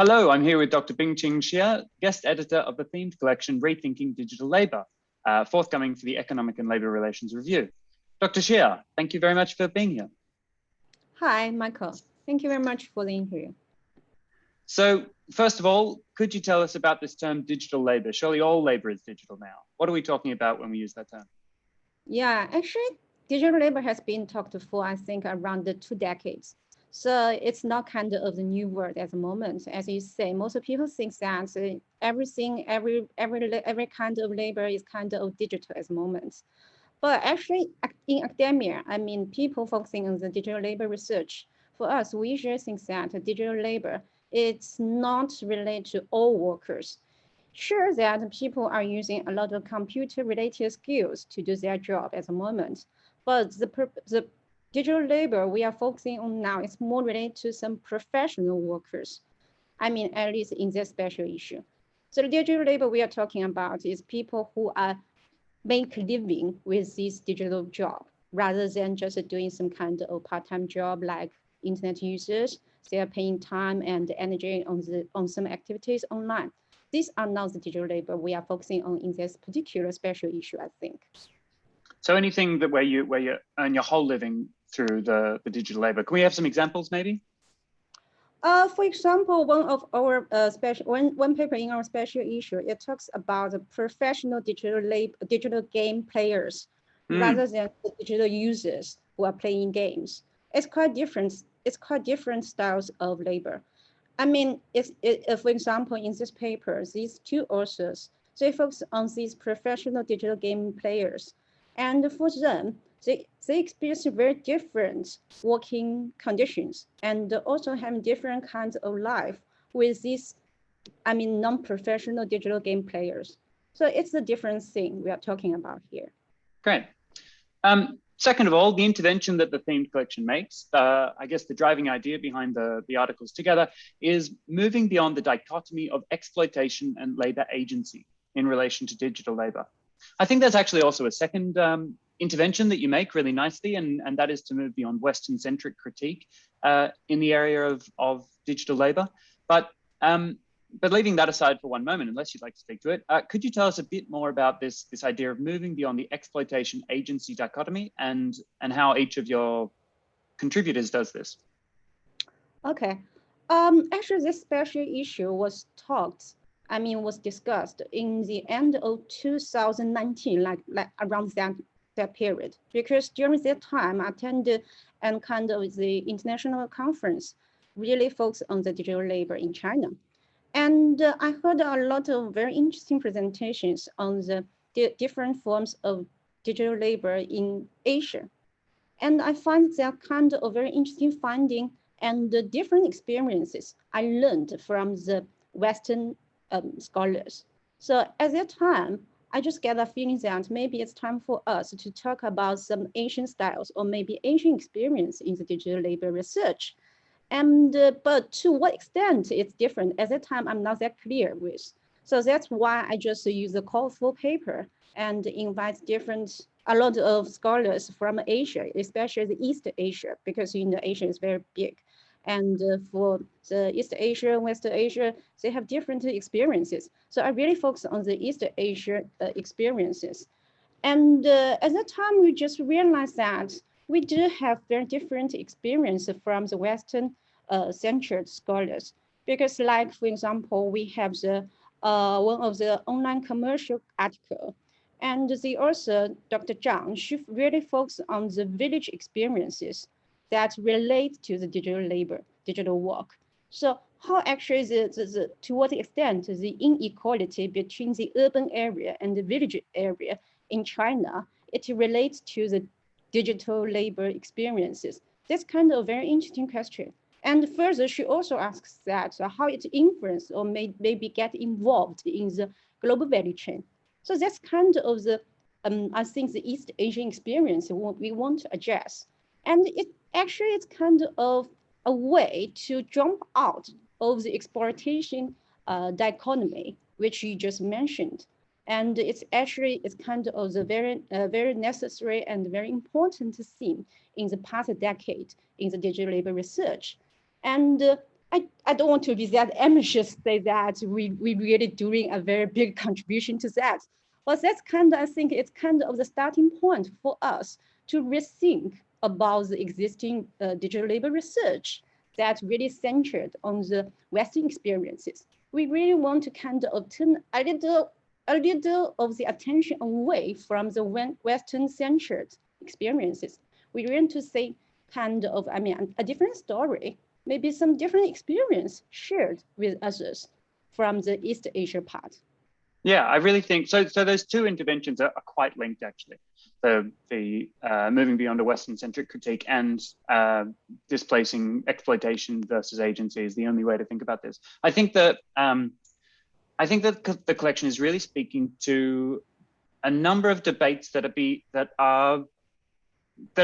Hello, I'm here with Dr. Bingqing Xia, guest editor of the themed collection Rethinking Digital Labour, forthcoming for the Economic and Labour Relations Review. Dr. Xia, thank you very much for being here. Hi, Michael. Thank you very much for the interview. So, first of all, could you tell us about this term digital labour? Surely all labour is digital now. What are we talking about when we use that term? Yeah, actually, digital labor has been talked for, I think, around 2 decades. So it's not kind of the new word at the moment. As you say, most people think that everything, every kind of labor is kind of digital at the moment. But actually, in academia, I mean, people focusing on the digital labor research, for us, we usually think that digital labor, it's not related to all workers. Sure that people are using a lot of computer-related skills to do their job at the moment, but the digital labor we are focusing on now is more related to some professional workers. I mean, at least in this special issue. So the digital labor we are talking about is people who are make living with this digital job rather than just doing some kind of part-time job like internet users. They are paying time and energy on some activities online. These are not the digital labor we are focusing on in this particular special issue, I think. So anything that where you earn your whole living through the digital labour. Can we have some examples maybe? For example, one of our one paper in our special issue, it talks about the professional digital game players rather than the digital users who are playing games. It's quite different. It's quite different styles of labor. I mean, for example, in this paper, these two authors, they focus on these professional digital game players. And for them, they experience very different working conditions and also have different kinds of life with these, I mean, non-professional digital game players. So it's a different thing we are talking about here. Great. Second of all, the intervention that the themed collection makes, I guess the driving idea behind the articles together is moving beyond the dichotomy of exploitation and labor agency in relation to digital labor. I think there's actually also a second intervention that you make really nicely, and that is to move beyond Western-centric critique in the area of digital labor. But leaving that aside for one moment, unless you'd like to speak to it, could you tell us a bit more about this idea of moving beyond the exploitation agency dichotomy and how each of your contributors does this? Okay. Actually, this special issue was discussed in the end of 2019, like around that period, because during that time I attended and kind of the international conference really focused on the digital labor in China. And I heard a lot of very interesting presentations on the different forms of digital labor in Asia. And I find that kind of a very interesting finding and the different experiences I learned from the Western scholars. So at that time, I just get a feeling that maybe it's time for us to talk about some Asian styles or maybe Asian experience in the digital labor research. And but to what extent it's different, at that time, I'm not that clear with. So that's why I just use the colorful paper and invite a lot of scholars from Asia, especially the East Asia, because Asia is very big. And for the East Asia, West Asia, they have different experiences. So I really focus on the East Asia experiences. And at that time, we just realized that we do have very different experience from the Western centered scholars. Because like, for example, we have the one of the online commercial article. And the author, Dr. Zhang, she really focused on the village experiences that relate to the digital labor, digital work. So how actually to what extent the inequality between the urban area and the village area in China, it relates to the digital labor experiences. That's kind of a very interesting question. And further, she also asks that how it influences or maybe get involved in the global value chain. So that's kind of the, I think the East Asian experience we want to address. And it's kind of a way to jump out of the exploitation dichotomy, which you just mentioned. And it's kind of the very necessary and very important theme in the past decade in the digital labor research. And I don't want to be that ambitious, say that we really doing a very big contribution to that. But that's kind of, I think it's kind of the starting point for us to rethink about the existing digital labor research that really centered on the Western experiences. We really want to kind of turn a little of the attention away from the Western-centered experiences. We want to say kind of, I mean, a different story, maybe some different experience shared with others from the East Asia part. Yeah, I really think so. So those two interventions are quite linked, actually. The moving beyond a Western-centric critique and displacing exploitation versus agency is the only way to think about this. I think that the collection is really speaking to a number of debates that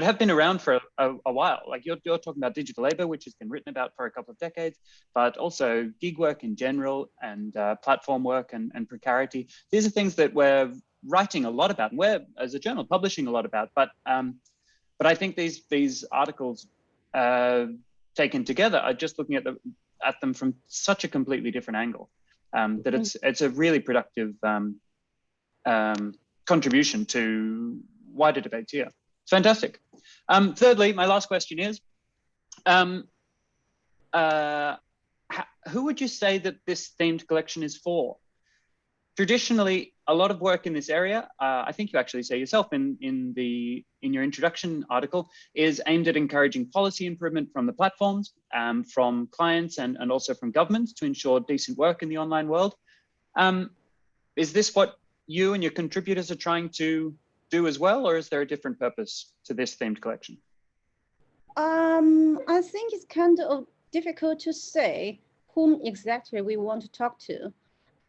have been around for a while. Like you're talking about digital labor, which has been written about for a couple of decades, but also gig work in general and platform work and precarity. These are things that we're writing a lot about, and we're, as a journal, publishing a lot about. But I think these articles taken together are just looking at them from such a completely different angle that it's a really productive contribution to wider debates here. Fantastic. Thirdly, my last question is, who would you say that this themed collection is for? Traditionally, a lot of work in this area, I think you actually say yourself in your introduction article, is aimed at encouraging policy improvement from the platforms, from clients and also from governments to ensure decent work in the online world. Is this what you and your contributors are trying to do as well, or is there a different purpose to this themed collection? I think it's kind of difficult to say whom exactly we want to talk to,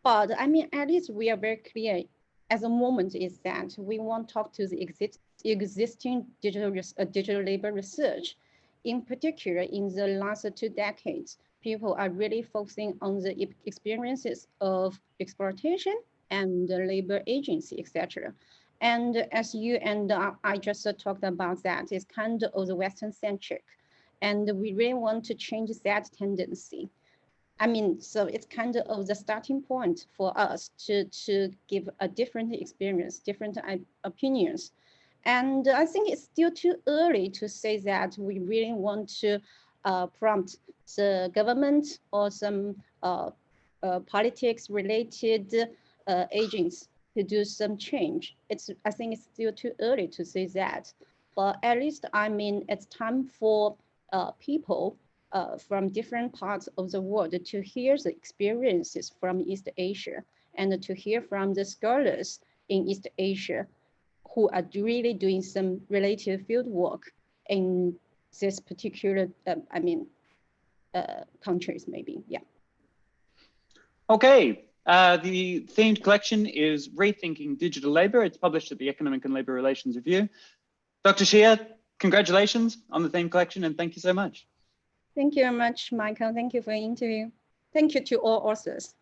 but I mean, at least we are very clear at the moment is that we want to talk to the existing digital labor research. In particular, in the last 2 decades, people are really focusing on the experiences of exploitation and the labor agency, etc. And as you and I just talked about that, it's kind of the Western-centric. And we really want to change that tendency. I mean, so it's kind of the starting point for us to give a different experience, different opinions. And I think it's still too early to say that we really want to prompt the government or some politics-related agents to do some change. I think it's still too early to say that, but at least, I mean, it's time for people from different parts of the world to hear the experiences from East Asia and to hear from the scholars in East Asia who are really doing some related field work in this particular, countries maybe, yeah. Okay. The themed collection is Rethinking Digital Labour. It's published at the Economic and Labour Relations Review. Dr. Xia, congratulations on the themed collection and thank you so much. Thank you very much, Michael. Thank you for the interview. Thank you to all authors.